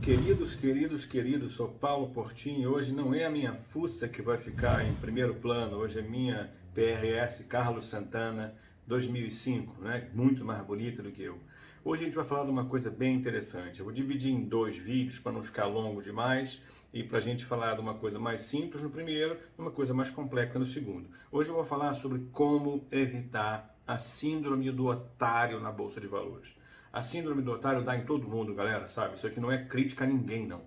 Queridos, sou Paulo Portinho e hoje não é a minha fuça que vai ficar em primeiro plano, hoje é minha PRS Carlos Santana 2005, né? Muito mais bonita do que eu. Hoje a gente vai falar de uma coisa bem interessante. Eu vou dividir em dois vídeos para não ficar longo demais e para a gente falar de uma coisa mais simples no primeiro e uma coisa mais complexa no segundo. Hoje eu vou falar sobre como evitar a síndrome do otário na Bolsa de Valores. A síndrome do otário dá em todo mundo, galera, sabe? Isso aqui não é crítica a ninguém, não.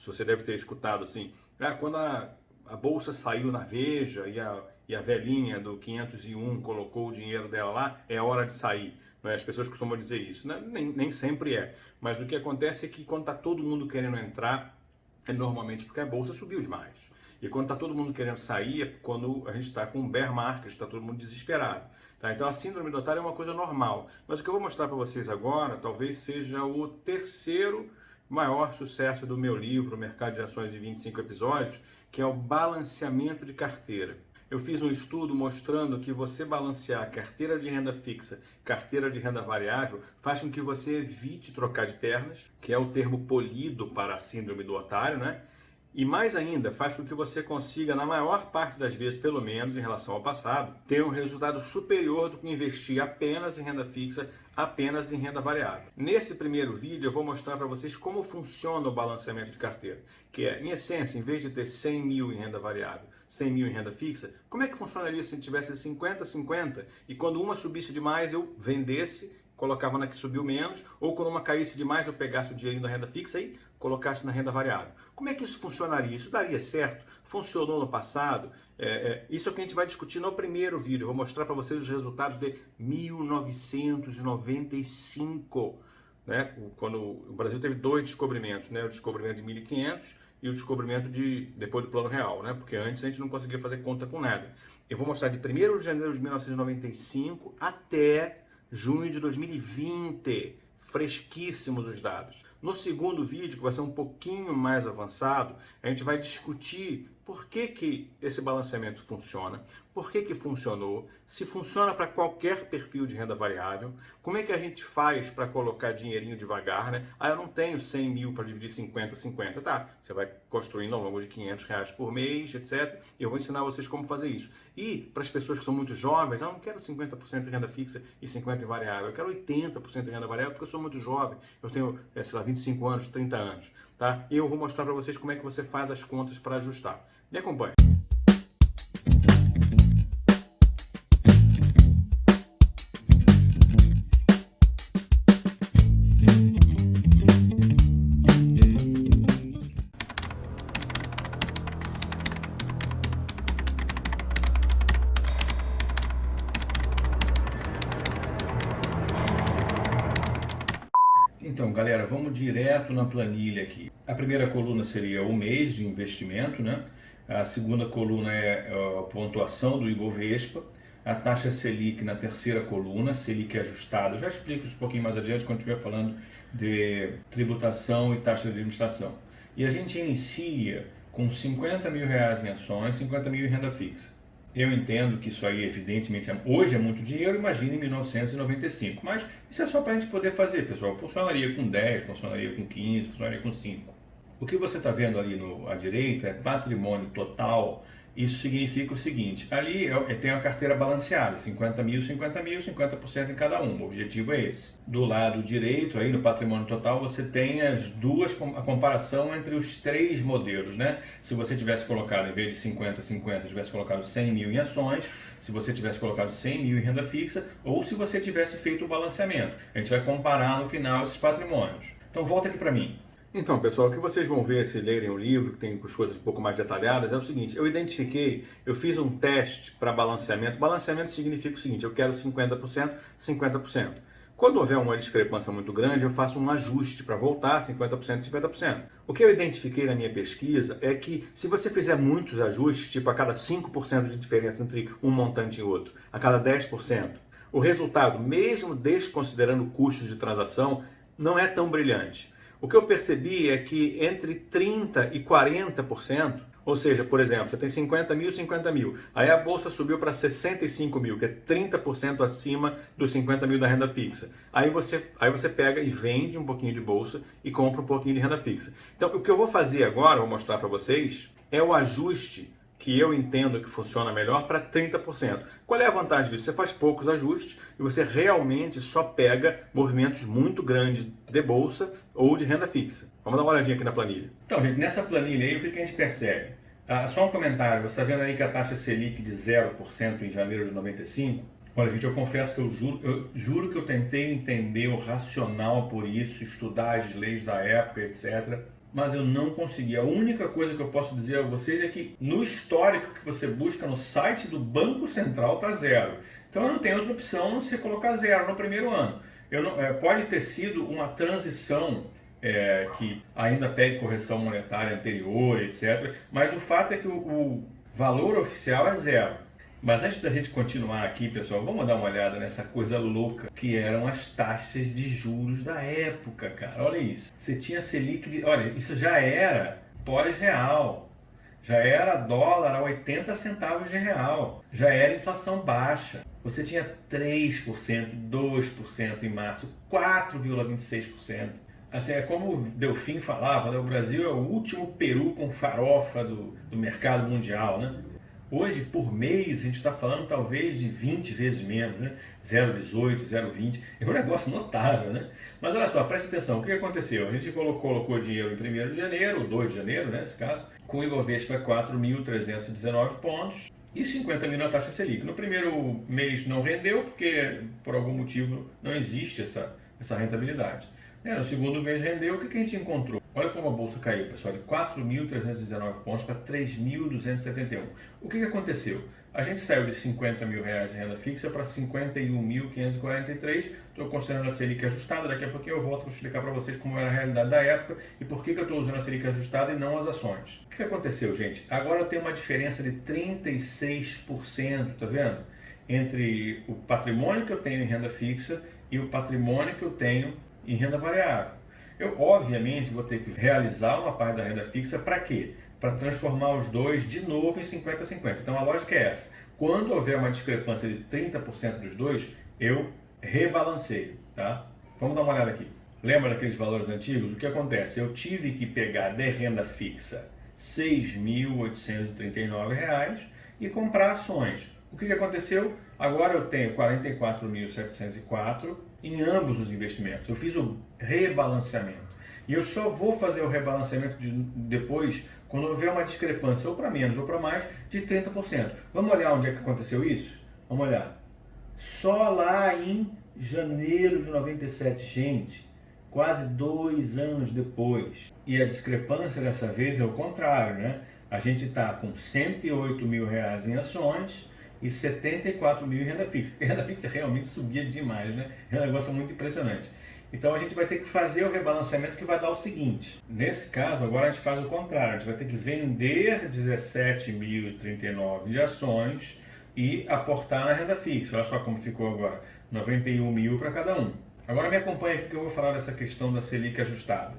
Você deve ter escutado assim, quando a bolsa saiu na Veja e a velhinha do 501 colocou o dinheiro dela lá, é hora de sair. Não é? As pessoas costumam dizer isso, né? Nem sempre é. Mas o que acontece é que quando está todo mundo querendo entrar, é normalmente porque a bolsa subiu demais. E quando está todo mundo querendo sair, é quando a gente está com um bear market, está todo mundo desesperado. Tá? Então a síndrome do otário é uma coisa normal. Mas o que eu vou mostrar para vocês agora, talvez seja o terceiro maior sucesso do meu livro, Mercado de Ações em 25 episódios, que é o balanceamento de carteira. Eu fiz um estudo mostrando que você balancear carteira de renda fixa, carteira de renda variável, faz com que você evite trocar de pernas, que é o termo polido para a síndrome do otário, né? E mais ainda, faz com que você consiga, na maior parte das vezes, pelo menos em relação ao passado, ter um resultado superior do que investir apenas em renda fixa, apenas em renda variável. Nesse primeiro vídeo eu vou mostrar para vocês como funciona o balanceamento de carteira, que é, em essência, em vez de ter 100 mil em renda variável, 100 mil em renda fixa, como é que funcionaria se a gente tivesse 50-50 e quando uma subisse demais eu vendesse, colocava na que subiu menos, ou quando uma caísse demais eu pegasse o dinheirinho da renda fixa e colocasse na renda variável. Como é que isso funcionaria? Isso daria certo? Funcionou no passado? Isso é o que a gente vai discutir no primeiro vídeo. Eu vou mostrar para vocês os resultados de 1995, né? Quando o Brasil teve dois descobrimentos, né? O descobrimento de 1500 e o descobrimento depois do Plano Real, né? Porque antes a gente não conseguia fazer conta com nada. Eu vou mostrar de 1º de janeiro de 1995 até junho de 2020, fresquíssimos os dados. No segundo vídeo, que vai ser um pouquinho mais avançado, a gente vai discutir por que esse balanceamento funciona, por que funcionou, se funciona para qualquer perfil de renda variável, como é que a gente faz para colocar dinheirinho devagar, né? Eu não tenho 100 mil para dividir 50-50, tá? Você vai construindo ao longo de R$ 500 por mês, etc. E eu vou ensinar vocês como fazer isso. E para as pessoas que são muito jovens, eu não quero 50% em renda fixa e 50% em variável, eu quero 80% em renda variável porque eu sou muito jovem, eu tenho, 25 anos, 30 anos, tá? E eu vou mostrar para vocês como é que você faz as contas para ajustar. Me acompanhe. Então, galera, vamos direto na planilha aqui. A primeira coluna seria o mês de investimento, né? A segunda coluna é a pontuação do Ibovespa. A taxa Selic na terceira coluna, Selic ajustada. Eu já explico isso um pouquinho mais adiante quando estiver falando de tributação e taxa de administração. E a gente inicia com 50 mil reais em ações, 50 mil em renda fixa. Eu entendo que isso aí, evidentemente, hoje é muito dinheiro, imagine em 1995. Mas isso é só para a gente poder fazer, pessoal. Funcionaria com 10, funcionaria com 15, funcionaria com 5. O que você está vendo ali à direita é patrimônio total. Isso significa o seguinte, ali tem a carteira balanceada, 50 mil, 50% em cada um, o objetivo é esse. Do lado direito, aí no patrimônio total, você tem a comparação entre os três modelos, né? Se você tivesse colocado, em vez de 50-50, tivesse colocado 100 mil em ações, se você tivesse colocado 100 mil em renda fixa, ou se você tivesse feito o balanceamento. A gente vai comparar no final esses patrimônios. Então volta aqui para mim. Então, pessoal, o que vocês vão ver se lerem o livro, que tem as coisas um pouco mais detalhadas, é o seguinte, eu fiz um teste para balanceamento. Balanceamento significa o seguinte, eu quero 50%, 50%. Quando houver uma discrepância muito grande, eu faço um ajuste para voltar 50%, 50%. O que eu identifiquei na minha pesquisa é que se você fizer muitos ajustes, tipo a cada 5% de diferença entre um montante e outro, a cada 10%, o resultado, mesmo desconsiderando custos de transação, não é tão brilhante. O que eu percebi é que entre 30% e 40%, Ou seja, por exemplo, você tem 50 mil, 50 mil. Aí a bolsa subiu para 65 mil, que é 30% acima dos 50 mil da renda fixa. Aí você pega e vende um pouquinho de bolsa e compra um pouquinho de renda fixa. Então, o que eu vou fazer agora, vou mostrar para vocês, é o ajuste que eu entendo que funciona melhor para 30%. Qual é a vantagem disso? Você faz poucos ajustes e você realmente só pega movimentos muito grandes de bolsa ou de renda fixa. Vamos dar uma olhadinha aqui na planilha. Então, gente, nessa planilha aí, o que a gente percebe? Só um comentário, você está vendo aí que a taxa Selic de 0% em janeiro de 95? Olha, gente, eu confesso que eu juro que eu tentei entender o racional por isso, estudar as leis da época, etc., mas eu não consegui. A única coisa que eu posso dizer a vocês é que no histórico que você busca no site do Banco Central está zero. Então eu não tenho outra opção a não ser colocar zero no primeiro ano. Pode ter sido uma transição que ainda pede correção monetária anterior, etc. Mas o fato é que o valor oficial é zero. Mas antes da gente continuar aqui, pessoal, vamos dar uma olhada nessa coisa louca que eram as taxas de juros da época, cara. Olha isso. Você tinha Selic de... Olha, isso já era pós-real. Já era dólar a 80 centavos de real. Já era inflação baixa. Você tinha 3%, 2% em março, 4,26%. Assim, é como o Delfim falava, né? O Brasil é o último peru com farofa do mercado mundial, né? Hoje, por mês, a gente está falando talvez de 20 vezes menos, né? 0,18, 0,20. É um negócio notável, né? Mas olha só, presta atenção, o que aconteceu? A gente colocou dinheiro em 1º de janeiro, 2 de janeiro, né, nesse caso, com o Ibovespa 4.319 pontos e 50 mil na taxa Selic. No primeiro mês não rendeu, porque por algum motivo não existe essa rentabilidade. No segundo mês rendeu, o que a gente encontrou? Olha como a bolsa caiu, pessoal, de 4.319 pontos para 3.271. O que aconteceu? A gente saiu de 50 mil reais em renda fixa para 51.543. Estou considerando a Selic ajustada, daqui a pouquinho eu volto para explicar para vocês como era a realidade da época e por que eu estou usando a Selic ajustada e não as ações. O que aconteceu, gente? Agora tem uma diferença de 36%, tá vendo? Entre o patrimônio que eu tenho em renda fixa e o patrimônio que eu tenho em renda variável. Eu, obviamente, vou ter que realizar uma parte da renda fixa para quê? Para transformar os dois de novo em 50-50. Então a lógica é essa. Quando houver uma discrepância de 30% dos dois, eu rebalanceio, tá? Vamos dar uma olhada aqui. Lembra daqueles valores antigos? O que acontece? Eu tive que pegar de renda fixa R$ 6.839 e comprar ações. O que aconteceu? Agora eu tenho 44.704 em ambos os investimentos. Eu fiz o rebalanceamento. E eu só vou fazer o rebalanceamento depois quando houver uma discrepância ou para menos ou para mais de 30%. Vamos olhar onde é que aconteceu isso? Vamos olhar. Só lá em janeiro de 97, gente, quase 2 anos depois. E a discrepância dessa vez é o contrário, né? A gente está com 108 mil reais em ações e 74 mil em renda fixa. Porque a renda fixa realmente subia demais, né? É um negócio muito impressionante. Então a gente vai ter que fazer o rebalanceamento que vai dar o seguinte. Nesse caso, agora a gente faz o contrário. A gente vai ter que vender 17.039 de ações e aportar na renda fixa. Olha só como ficou agora. 91 mil para cada um. Agora me acompanha aqui que eu vou falar dessa questão da Selic ajustada.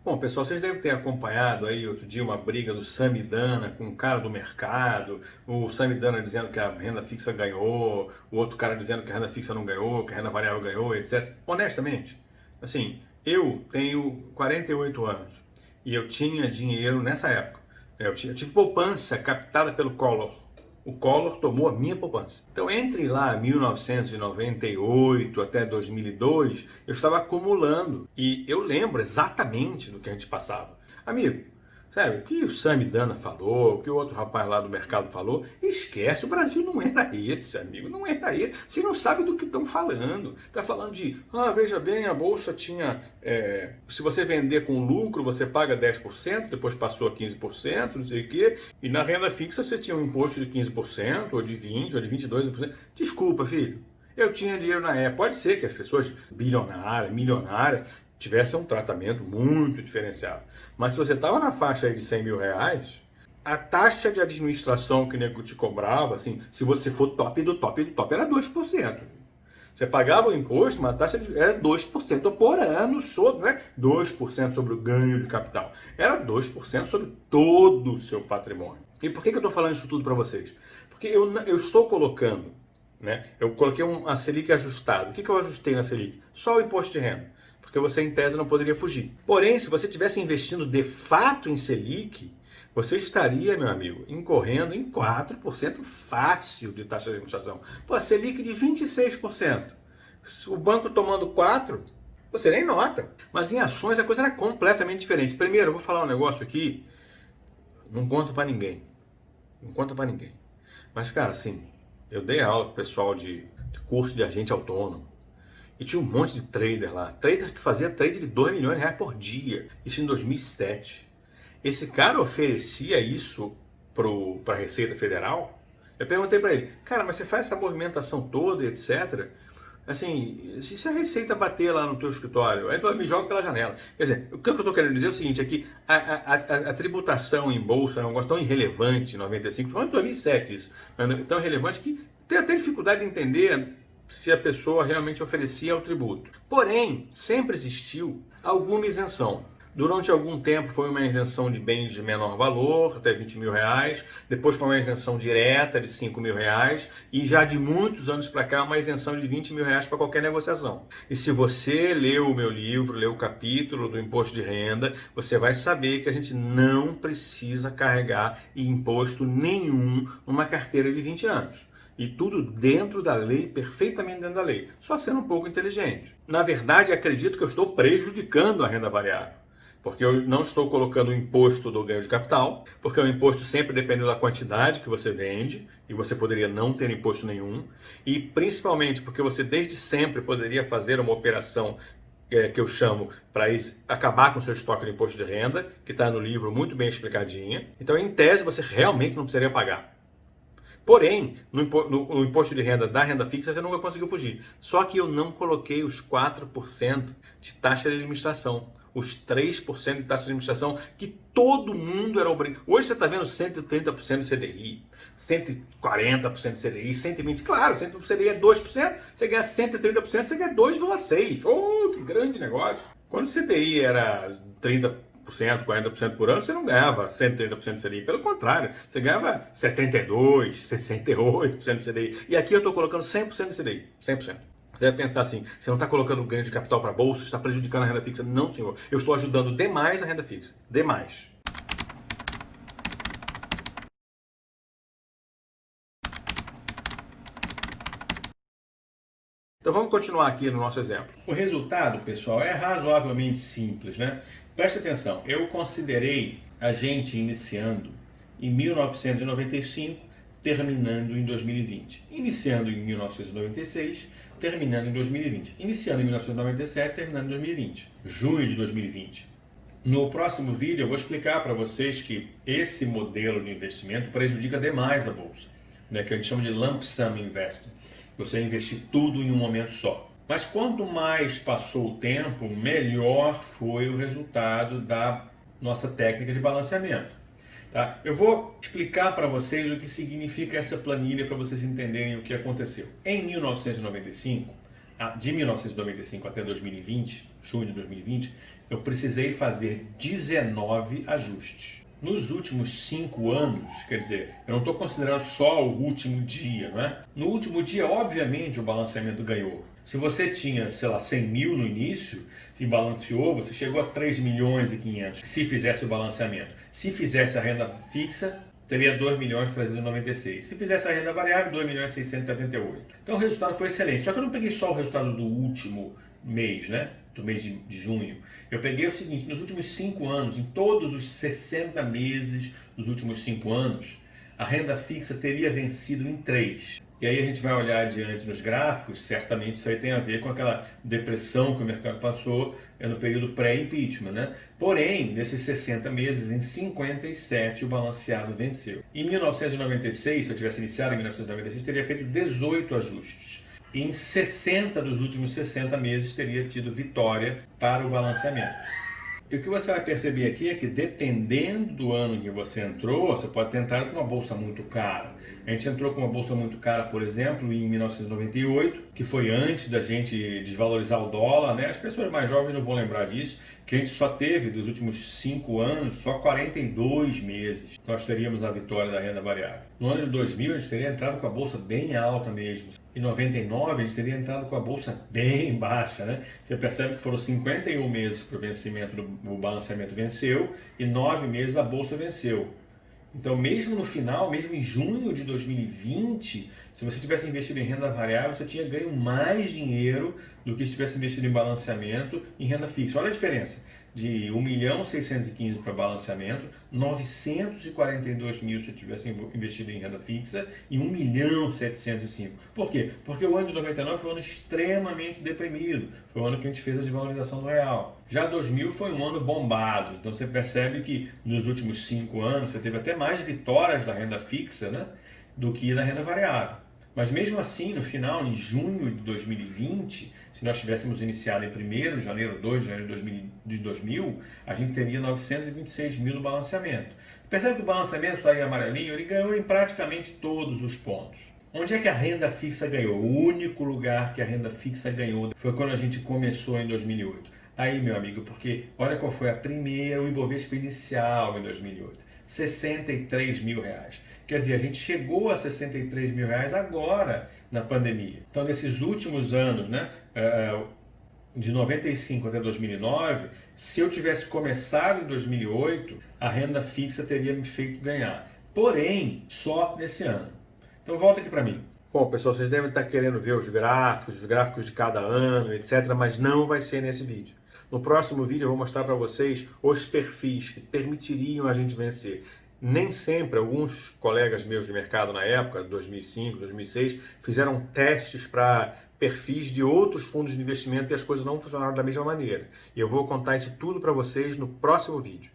Bom, pessoal, vocês devem ter acompanhado aí outro dia uma briga do Samidana com um cara do mercado, o Samidana dizendo que a renda fixa ganhou, o outro cara dizendo que a renda fixa não ganhou, que a renda variável ganhou, etc. Honestamente, assim, eu tenho 48 anos e eu tinha dinheiro nessa época. Eu tive poupança captada pelo Collor. O Collor tomou a minha poupança. Então, entre lá 1998 até 2002, eu estava acumulando. E eu lembro exatamente do que a gente passava. Amigo, sério, o que o Samidana falou, o que o outro rapaz lá do mercado falou, esquece, o Brasil não era esse, amigo, não era esse. Você não sabe do que estão falando. Está falando de, veja bem, a Bolsa tinha, se você vender com lucro, você paga 10%, depois passou a 15%, não sei o quê, e na renda fixa você tinha um imposto de 15%, ou de 20%, ou de 22%. Desculpa, filho. Eu tinha dinheiro na época. Pode ser que as pessoas bilionárias, milionárias, tivesse um tratamento muito diferenciado. Mas se você estava na faixa aí de 100 mil reais, a taxa de administração que o nego te cobrava, assim, se você for top do top do top, era 2%. Você pagava o imposto, uma taxa era 2% por ano, sobre, não é 2% sobre o ganho de capital, era 2% sobre todo o seu patrimônio. E por que eu estou falando isso tudo para vocês? Porque eu estou colocando, né? Eu coloquei uma Selic ajustada. O que eu ajustei na Selic? Só o imposto de renda, porque você em tese não poderia fugir. Porém, se você estivesse investindo de fato em Selic, você estaria, meu amigo, incorrendo em 4% fácil de taxa de administração. Pô, a Selic de 26%. O banco tomando 4%, você nem nota. Mas em ações a coisa era completamente diferente. Primeiro, eu vou falar um negócio aqui, não conto para ninguém. Não conta para ninguém. Mas, cara, assim, eu dei aula pro pessoal de curso de agente autônomo. E tinha um monte de trader lá. Trader que fazia trade de 2 milhões de reais por dia. Isso em 2007. Esse cara oferecia isso para a Receita Federal. Eu perguntei para ele, cara, mas você faz essa movimentação toda e etc. Assim, se a Receita bater lá no teu escritório, aí ele falou, me joga pela janela. Quer dizer, o que eu estou querendo dizer é o seguinte, é que a tributação em bolsa é um negócio tão irrelevante em 95, foi em 2007 isso, tão irrelevante que tem até dificuldade de entender se a pessoa realmente oferecia o tributo. Porém, sempre existiu alguma isenção. Durante algum tempo foi uma isenção de bens de menor valor, até 20 mil reais. Depois foi uma isenção direta de 5 mil reais. E já de muitos anos para cá, uma isenção de 20 mil reais para qualquer negociação. E se você leu o meu livro, leu o capítulo do imposto de renda, você vai saber que a gente não precisa carregar imposto nenhum numa carteira de 20 anos. E tudo dentro da lei, perfeitamente dentro da lei. Só sendo um pouco inteligente. Na verdade, acredito que eu estou prejudicando a renda variável. Porque eu não estou colocando o imposto do ganho de capital, porque o imposto sempre depende da quantidade que você vende, e você poderia não ter imposto nenhum, e principalmente porque você desde sempre poderia fazer uma operação que eu chamo para acabar com o seu estoque de imposto de renda, que está no livro muito bem explicadinha. Então, em tese, você realmente não precisaria pagar. Porém, no imposto de renda da renda fixa, você nunca conseguiu fugir. Só que eu não coloquei os 4% de taxa de administração. Os 3% de taxa de administração que todo mundo era obrigado. Hoje você está vendo 130% de CDI, 140% de CDI, 120%. Claro, 130% de CDI é 2%, você ganha 130%, você ganha 2,6%. Oh, que grande negócio. Quando o CDI era 30%, 40% por ano, você não ganhava 130% de CDI. Pelo contrário, você ganhava 72%, 68% de CDI. E aqui eu estou colocando 100% de CDI. 100%. Você vai pensar assim, você não está colocando ganho de capital para a bolsa, está prejudicando a renda fixa. Não, senhor. Eu estou ajudando demais a renda fixa. Demais. Então vamos continuar aqui no nosso exemplo. O resultado, pessoal, é razoavelmente simples, né? Preste atenção, eu considerei a gente iniciando em 1995, terminando em 2020. Iniciando em 1996, terminando em 2020. Iniciando em 1997, terminando em 2020. Junho de 2020. No próximo vídeo eu vou explicar para vocês que esse modelo de investimento prejudica demais a bolsa, né, que a gente chama de lump sum investing. Você investir tudo em um momento só. Mas quanto mais passou o tempo, melhor foi o resultado da nossa técnica de balanceamento. Tá? Eu vou explicar para vocês o que significa essa planilha para vocês entenderem o que aconteceu. Em 1995, de 1995 até 2020, junho de 2020, eu precisei fazer 19 ajustes. Nos últimos 5 anos, quer dizer, eu não estou considerando só o último dia, não é? No último dia, obviamente, o balanceamento ganhou. Se você tinha, sei lá, 100 mil no início, se balanceou, você chegou a 3 milhões e 500, se fizesse o balanceamento. Se fizesse a renda fixa, teria 2 milhões 396. Se fizesse a renda variável, 2 milhões 678. Então o resultado foi excelente. Só que eu não peguei só o resultado do último mês, né? Do mês de junho. Eu peguei o seguinte, nos últimos 5 anos, em todos os 60 meses dos últimos 5 anos, a renda fixa teria vencido em 3. E aí a gente vai olhar adiante nos gráficos, certamente isso aí tem a ver com aquela depressão que o mercado passou no período pré-impeachment, né? Porém, nesses 60 meses, em 57 o balanceado venceu. Em 1996, se eu tivesse iniciado em 1996, teria feito 18 ajustes. E em 60 dos últimos 60 meses teria tido vitória para o balanceamento. E o que você vai perceber aqui é que dependendo do ano em que você entrou, você pode ter entrado com uma bolsa muito cara. A gente entrou com uma bolsa muito cara, por exemplo, em 1998, que foi antes da gente desvalorizar o dólar, né? As pessoas mais jovens não vão lembrar disso, que a gente só teve, dos últimos 5 anos, só 42 meses nós teríamos a vitória da renda variável. No ano de 2000, a gente teria entrado com a bolsa bem alta mesmo. Em 99, a gente teria entrado com a bolsa bem baixa, né? Você percebe que foram 51 meses para o vencimento, o balanceamento venceu, e 9 meses a bolsa venceu. Então, mesmo no final, mesmo em junho de 2020, se você tivesse investido em renda variável, você tinha ganho mais dinheiro do que se tivesse investido em balanceamento em renda fixa. Olha a diferença. De 1.615.000 para balanceamento, 942.000 se eu tivesse investido em renda fixa e 1.705.000. Por quê? Porque o ano de 99 foi um ano extremamente deprimido. Foi o ano que a gente fez a desvalorização do real. Já 2000 foi um ano bombado. Então você percebe que nos últimos 5 anos você teve até mais vitórias da renda fixa, né, do que da renda variável. Mas mesmo assim, no final, em junho de 2020, se nós tivéssemos iniciado em 1º de janeiro, 2 de janeiro de 2000, a gente teria 926.000 no balanceamento. Percebe que o balanceamento está aí amarelinho, ele ganhou em praticamente todos os pontos. Onde é que a renda fixa ganhou? O único lugar que a renda fixa ganhou foi quando a gente começou em 2008. Aí, meu amigo, porque olha qual foi o Ibovespa inicial em 2008. 63 mil reais. Quer dizer, a gente chegou a 63 mil reais agora na pandemia. Então, nesses últimos anos, né, de 95 até 2009, se eu tivesse começado em 2008, a renda fixa teria me feito ganhar. Porém, só nesse ano. Então, volta aqui para mim. Bom, pessoal, vocês devem estar querendo ver os gráficos de cada ano, etc., mas não vai ser nesse vídeo. No próximo vídeo eu vou mostrar para vocês os perfis que permitiriam a gente vencer. Nem sempre, alguns colegas meus de mercado na época, 2005, 2006, fizeram testes para perfis de outros fundos de investimento e as coisas não funcionaram da mesma maneira. E eu vou contar isso tudo para vocês no próximo vídeo.